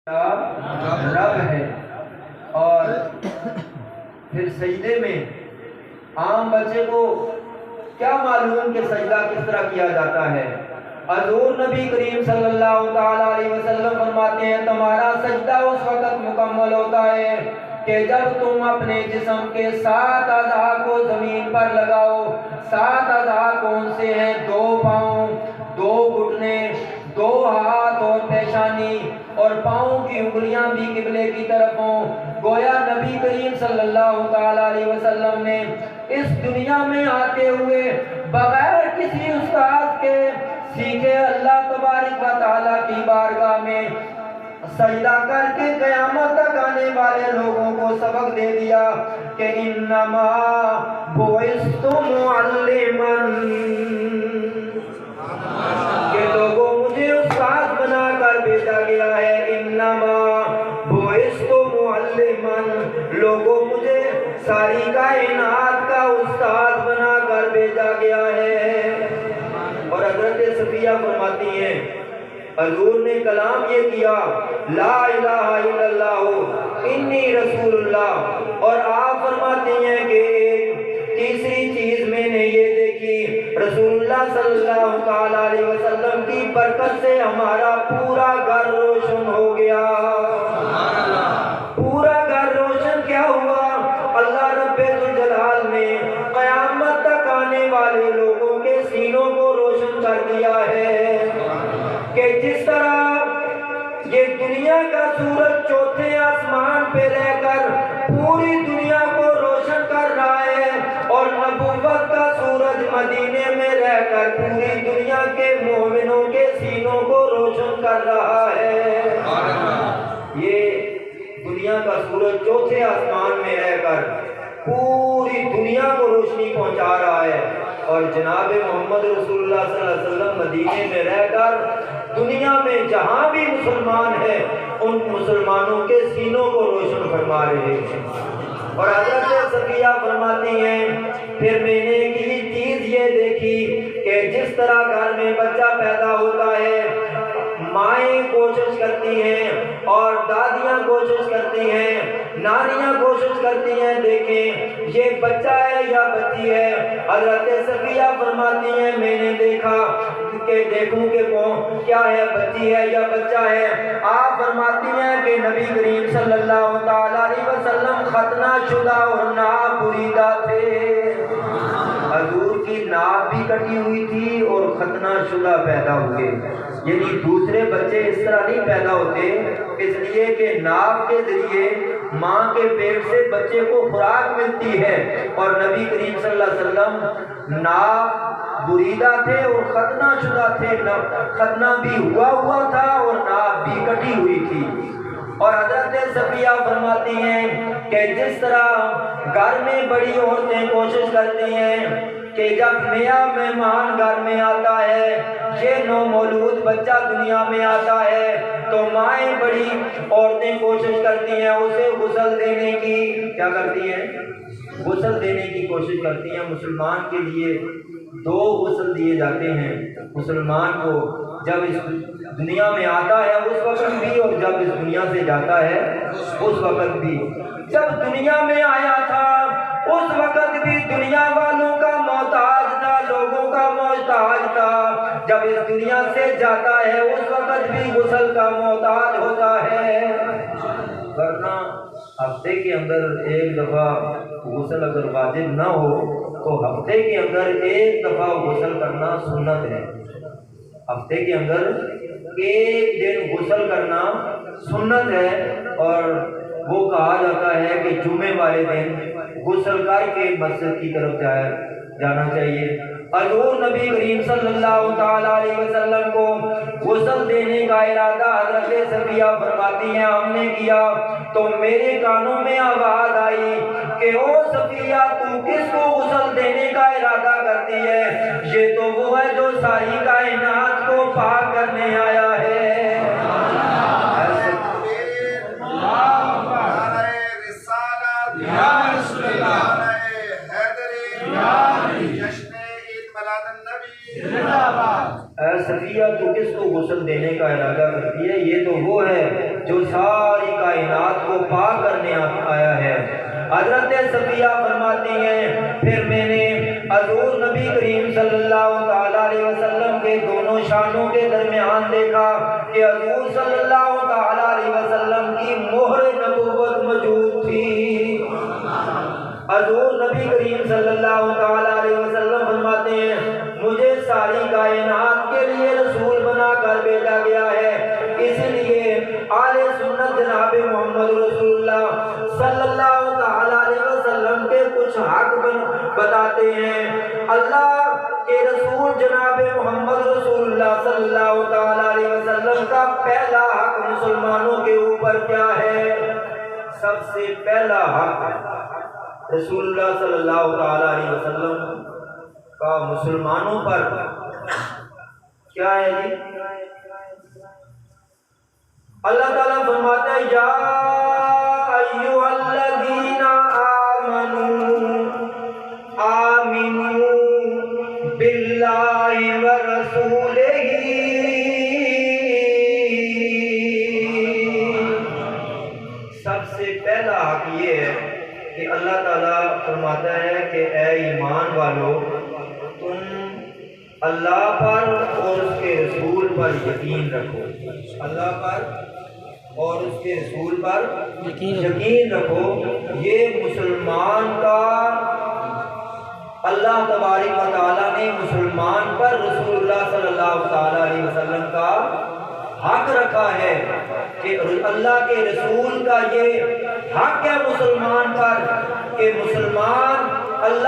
رب ہے۔ اور پھر سجدے میں عام بچے کو کیا معلوم کہ سجدہ کس طرح کیا جاتا ہے۔ حضور نبی کریم صلی اللہ تعالیٰ علیہ وسلم فرماتے ہیں تمہارا سجدہ اس وقت مکمل ہوتا ہے کہ جب تم اپنے جسم کے 7 اعضاء کو زمین پر لگاؤ۔ 7 اعضاء کون سے ہیں؟ 2 پاؤں، 2 گھٹنے، 2 ہاتھ اور پیشانی، اور پاؤں کی انگلیاں بھی قبلے کی طرف ہوں۔ گویا نبی کریم صلی اللہ تعالیٰ علیہ وسلم نے اس دنیا میں آتے ہوئے بغیر کسی استاد کے سیکھے اللہ تبارک و تعالیٰ کی بارگاہ میں سجدہ کر کے قیامت تک آنے والے لوگوں کو سبق دے دیا کہ انما بعثت معلما، کہ لوگوں مجھے استاد بنا کر بھیجا گیا ہے۔ انما بعثت معلما، لوگوں مجھے ساری کائنات کا استاد بنا کر بھیجا گیا ہے۔ اور حضرت صفیہ فرماتی ہیں حضور نے کلام یہ کیا لا الہ الا اللہ انی رسول اللہ، اور آپ فرماتی ہیں کہ تیسری چیز میں نے یہ دیکھی رسول اللہ صلی اللہ تعالیٰ علیہ وسلم کی برکت سے ہمارا پورا گھر روشن ہو گیا۔ پورا گھر روشن کیا ہوا؟ اللہ رب الجلال نے قیامت تک آنے والے لوگوں کے سینوں کو روشن کر دیا ہے کہ جس طرح یہ دنیا کا سورج چوتھے آسمان پہ رہ کر پوری دنیا کو روشن کر رہا ہے، اور نبوت کا سورج مدینے میں رہ کر پوری دنیا کے مومنوں کے سینوں کو روشن کر رہا ہے۔ یہ دنیا کا سورج چوتھے آسمان میں رہ کر پوری دنیا کو روشنی پہنچا رہا ہے، اور جناب محمد رسول اللہ صلی اللہ علیہ وسلم مدینے میں رہ کر دنیا میں جہاں بھی مسلمان ہیں ان مسلمانوں کے سینوں کو روشن فرما رہے ہیں۔ اور حضرت صفیہ فرماتی ہیں پھر میں نے ایک چیز یہ دیکھی کہ جس طرح گھر میں بچہ پیدا ہوتا ہے مائیں کوشش کرتی ہیں اور دادیاں کوشش کرتی ہیں، نانیاں کوشش کرتی ہیں دیکھیں یہ بچہ ہے یا بچی ہے۔ حضرت صفیہ فرماتی ہیں میں نے دیکھا کہ دیکھوں کہ کون کیا ہے، بچی ہے یا بچہ ہے۔ آپ فرماتی ہیں کہ نبی کریم صلی اللہ تعالیٰ علیہ وسلم ختنہ شدہ اور ناپ بریدہ تھے۔ حضور کی ناپ بھی کٹی ہوئی تھی اور ختنہ شدہ پیدا ہوئے، یعنی دوسرے بچے اس طرح نہیں پیدا ہوتے، اس لیے کہ ناپ کے ذریعے ماں کے پیٹ سے بچے کو خوراک ملتی ہے، اور نبی کریم صلی اللہ علیہ وسلم ناپ بریدہ تھے اور ختنہ شدہ تھے، ختنہ بھی ہوا تھا اور ناپ بھی کٹی ہوئی تھی۔ اور حضرت صفیہ فرماتی ہیں کہ جس طرح گھر میں بڑی عورتیں کوشش کرتی ہیں کہ جب نیا مہمان گھر میں آتا ہے، یہ نومولود بچہ دنیا میں آتا ہے، تو مائیں بڑی عورتیں کوشش کرتی ہیں اسے غسل دینے کی، کیا کرتی ہیں؟ غسل دینے کی کوشش کرتی ہیں۔ مسلمان کے لیے 2 غسل دیے جاتے ہیں، مسلمان کو جب اس دنیا میں آتا ہے اس وقت بھی اور جب اس دنیا سے جاتا ہے اس وقت بھی۔ جب دنیا میں آیا تھا اس وقت بھی دنیا والوں کا محتاج تھا، لوگوں کا محتاج تھا، جب اس دنیا سے جاتا ہے اس وقت بھی غسل کا محتاج ہوتا ہے۔ ورنہ ہفتے کے اندر 1 دفعہ غسل اگر واجب نہ ہو تو ہفتے کے اندر 1 دفعہ غسل کرنا سنت ہے۔ ہفتے کے اندر 1 دن غسل کرنا سنت ہے، اور وہ کہا جاتا ہے کہ جمعے والے دن غسل کر کے مسجد کی طرف جانا چاہیے۔ حضور نبی کریم صلی اللہ تعالیٰ علیہ وسلم کو غسل دینے کا ارادہ حضرت صفیہ فرماتی ہیں ہم نے کیا تو میرے کانوں میں آواز آئی کہ او صفیہ تو کس کو غسل دینے کا ارادہ کرتی ہے؟ یہ تو وہ ہے جو ساری کائنات کو پاک کرنے آیا ہے۔ اے صفیہ تو کس کو غسل دینے کا ارادہ کرتی ہے؟ یہ تو وہ ہے جو کو پاک کرنے آیا ہے۔ حضرت صفیہ فرماتی ہیں پھر میں نے حضور نبی کریم صلی اللہ تعالیٰ علیہ وسلم کے دونوں شانوں کے درمیان دیکھا کہ حضور صلی اللہ تعالیٰ علیہ وسلم کی مہر نبوت موجود تھی۔ حضور نبی کریم صلی اللہ تعالیٰ علیہ وسلم فرماتے ہیں مجھے ساری کائنات کے لیے رسول بنا کر بھیجا گیا ہے، اس لیے آل سنت جناب محمد رسول اللہ صلی اللہ تعالیٰ علیہ وسلم کے کچھ حق بتاتے ہیں۔ اللہ کے رسول جناب محمد رسول اللہ صلی اللہ تعالیٰ علیہ وسلم کا پہلا حق مسلمانوں کے اوپر کیا ہے؟ سب سے پہلا حق رسول اللہ صلی اللہ تعالیٰ علیہ وسلم کا مسلمانوں پر کیا ہے جی؟ اللہ تعالیٰ فرماتا ہے یا ایھا الذین آمنوا باللہ ورسولہ سب سے پہلا حق یہ ہے کہ اللہ تعالیٰ فرماتا ہے کہ اے ایمان والو تم اللہ پر اور اس کے رسول پر یقین رکھو، اللہ پر اور اس کے رسول پر یقین رکھو۔ یہ مسلمان کا اللہ تبارک و تعالیٰ نے مسلمان پر رسول اللہ صلی اللہ تعالیٰ علیہ وسلم کا حق رکھا ہے کہ اللہ کے رسول کا یہ حق ہے مسلمان پر کہ مسلمان اللہ